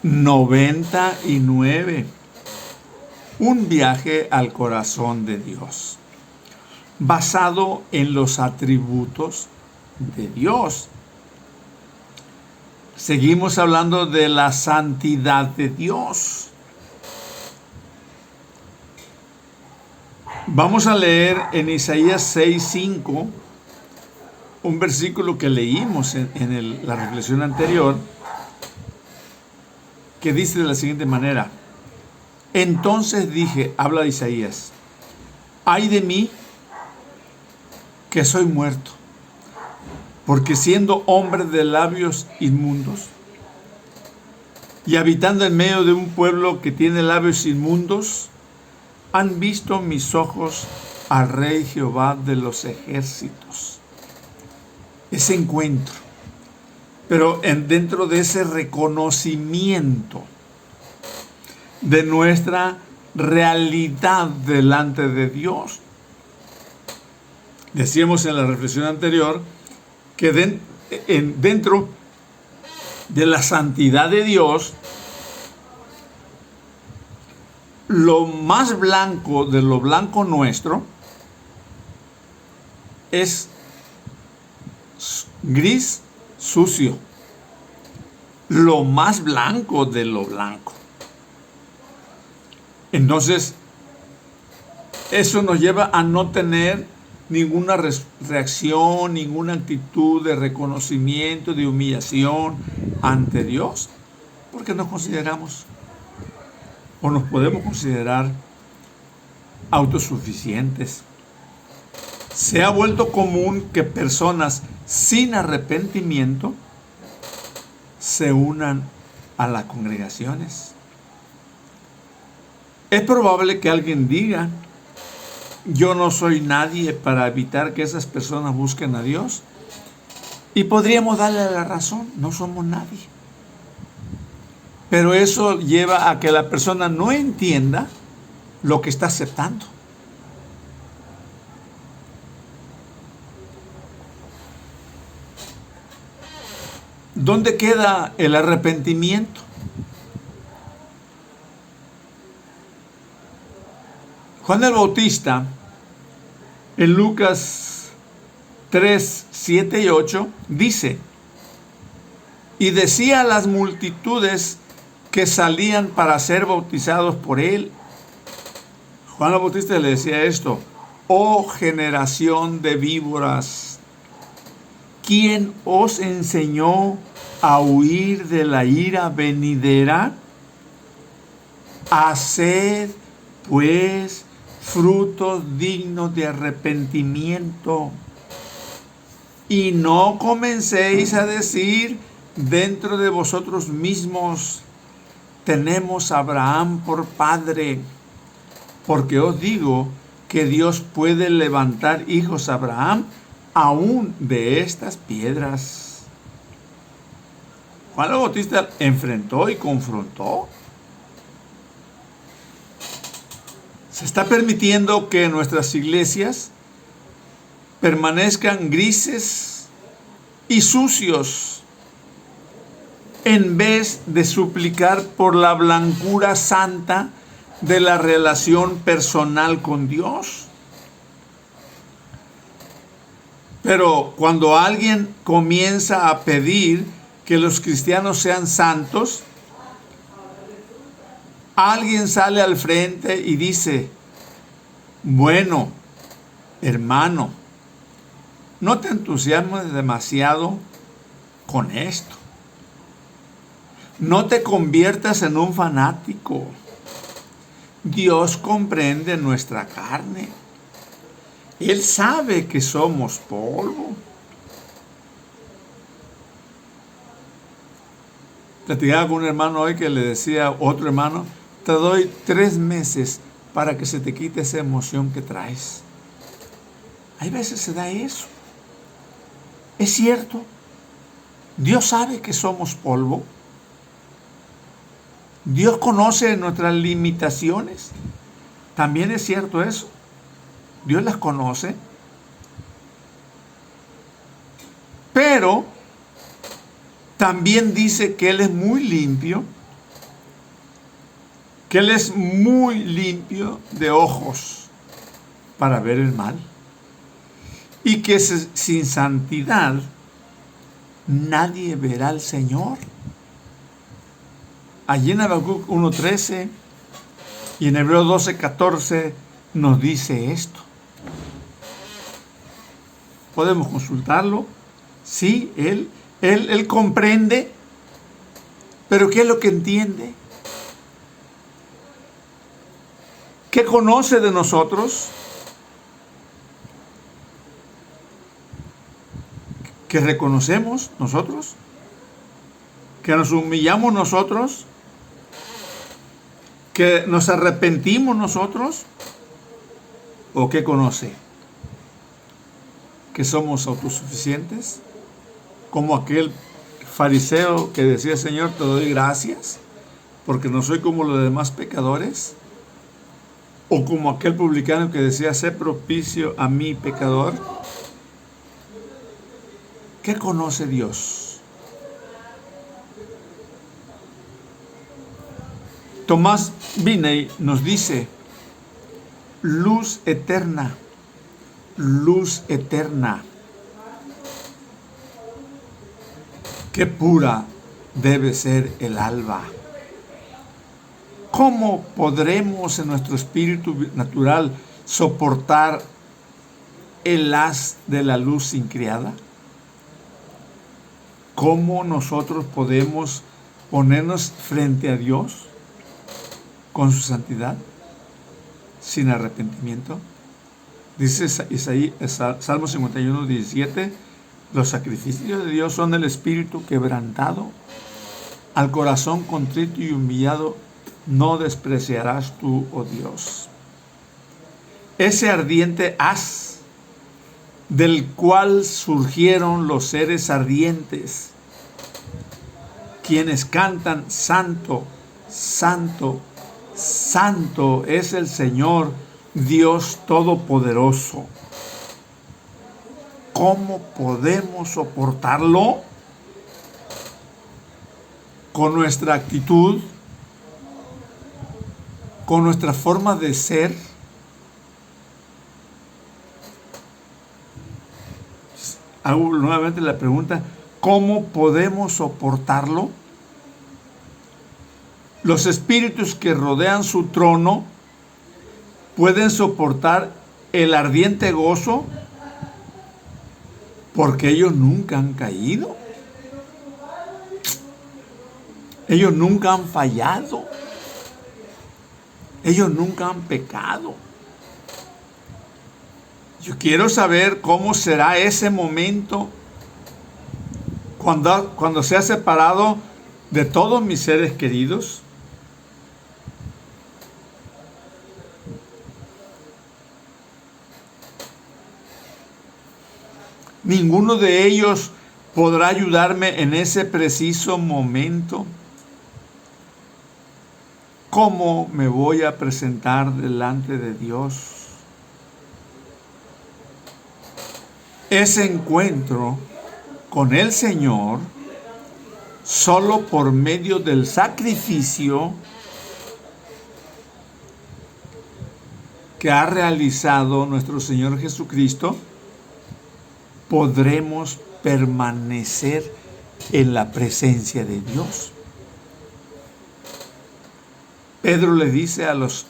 99. Un viaje al corazón de Dios, basado en los atributos de Dios. Seguimos hablando de la santidad de Dios. Vamos a leer en Isaías 6:5, un versículo que leímos en la reflexión anterior, que dice de la siguiente manera: entonces dije, habla de Isaías, ay de mí, que soy muerto, porque siendo hombre de labios inmundos y habitando en medio de un pueblo que tiene labios inmundos, han visto mis ojos al Rey Jehová de los ejércitos. Ese encuentro, pero dentro de ese reconocimiento de nuestra realidad delante de Dios. Decíamos en la reflexión anterior que dentro de la santidad de Dios, lo más blanco de lo blanco nuestro es gris sucio. Lo más blanco de lo blanco. Entonces, eso nos lleva a no tener ninguna reacción, ninguna actitud de reconocimiento, de humillación ante Dios, porque nos consideramos o nos podemos considerar autosuficientes. Se ha vuelto común que personas sin arrepentimiento se unan a las congregaciones. Es probable que alguien diga, yo no soy nadie para evitar que esas personas busquen a Dios. Y podríamos darle la razón, no somos nadie. Pero eso lleva a que la persona no entienda lo que está aceptando. ¿Dónde queda el arrepentimiento? Juan el Bautista, en Lucas 3, 7 y 8, dice, y decía a las multitudes que salían para ser bautizados por él. Juan el Bautista le decía esto, oh generación de víboras, ¿quién os enseñó a huir de la ira venidera? Haced, pues, frutos dignos de arrepentimiento. Y no comencéis a decir dentro de vosotros mismos, tenemos a Abraham por padre, porque os digo que Dios puede levantar hijos a Abraham aún de estas piedras. Juan el Bautista enfrentó y confrontó. Se está permitiendo que nuestras iglesias permanezcan grises y sucios en vez de suplicar por la blancura santa de la relación personal con Dios. Pero cuando alguien comienza a pedir que los cristianos sean santos, alguien sale al frente y dice, bueno, hermano, no te entusiasmes demasiado con esto. No te conviertas en un fanático. Dios comprende nuestra carne. Él sabe que somos polvo. Platicaba con un hermano hoy que le decía a otro hermano, te doy 3 meses para que se te quite esa emoción que traes. Hay veces se da eso. Es cierto. Dios sabe que somos polvo. Dios conoce nuestras limitaciones. También es cierto eso. Dios las conoce. Pero también dice que Él es muy limpio que Él es muy limpio de ojos para ver el mal, y que sin santidad nadie verá al Señor. Allí en Habacuc 1:13 y en Hebreos 12:14 nos dice esto. Podemos consultarlo. Sí, Él comprende, pero ¿qué es lo que entiende? ¿Qué conoce de nosotros? ¿Que reconocemos nosotros? ¿Que nos humillamos nosotros? ¿Que nos arrepentimos nosotros? ¿O qué conoce? ¿Que somos autosuficientes? Como aquel fariseo que decía: Señor, te doy gracias porque no soy como los demás pecadores. O como aquel publicano que decía: sé propicio a mí, pecador. ¿Qué conoce Dios? Tomás Binney nos dice: luz eterna, luz eterna. Qué pura debe ser el alba. ¿Cómo podremos en nuestro espíritu natural soportar el haz de la luz increada? ¿Cómo nosotros podemos ponernos frente a Dios con su santidad sin arrepentimiento? Dice Salmo 51:17: los sacrificios de Dios son el espíritu quebrantado. Al corazón contrito y humillado no despreciarás tú, oh Dios. Ese ardiente haz del cual surgieron los seres ardientes, quienes cantan: santo, santo, santo es el Señor Dios Todopoderoso. ¿Cómo podemos soportarlo? Con nuestra actitud, con nuestra forma de ser. Hago nuevamente la pregunta: ¿cómo podemos soportarlo? Los espíritus que rodean su trono pueden soportar el ardiente gozo porque ellos nunca han caído. Ellos nunca han fallado. Ellos nunca han pecado. Yo quiero saber cómo será ese momento cuando sea separado de todos mis seres queridos. Ninguno de ellos podrá ayudarme en ese preciso momento. ¿Cómo me voy a presentar delante de Dios? Ese encuentro con el Señor, solo por medio del sacrificio que ha realizado nuestro Señor Jesucristo, podremos permanecer en la presencia de Dios. Pedro le dice a las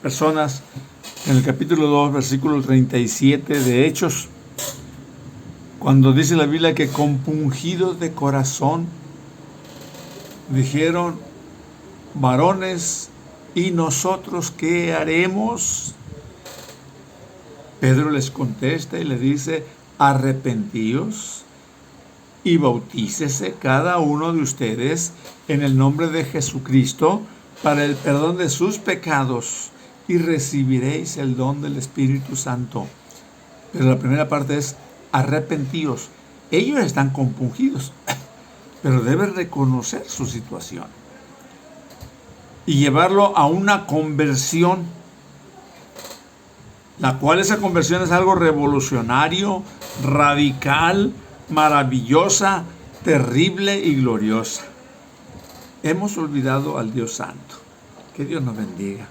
personas en el capítulo 2, versículo 37 de Hechos, cuando dice la Biblia que compungidos de corazón dijeron: varones, ¿y nosotros qué haremos? Pedro les contesta y le dice: arrepentíos y bautícese cada uno de ustedes en el nombre de Jesucristo para el perdón de sus pecados y recibiréis el don del Espíritu Santo. Pero la primera parte es: arrepentíos. Ellos están compungidos, pero deben reconocer su situación y llevarlo a una conversión, la cual esa conversión es algo revolucionario, radical, maravillosa, terrible y gloriosa. Hemos olvidado al Dios Santo. Que Dios nos bendiga.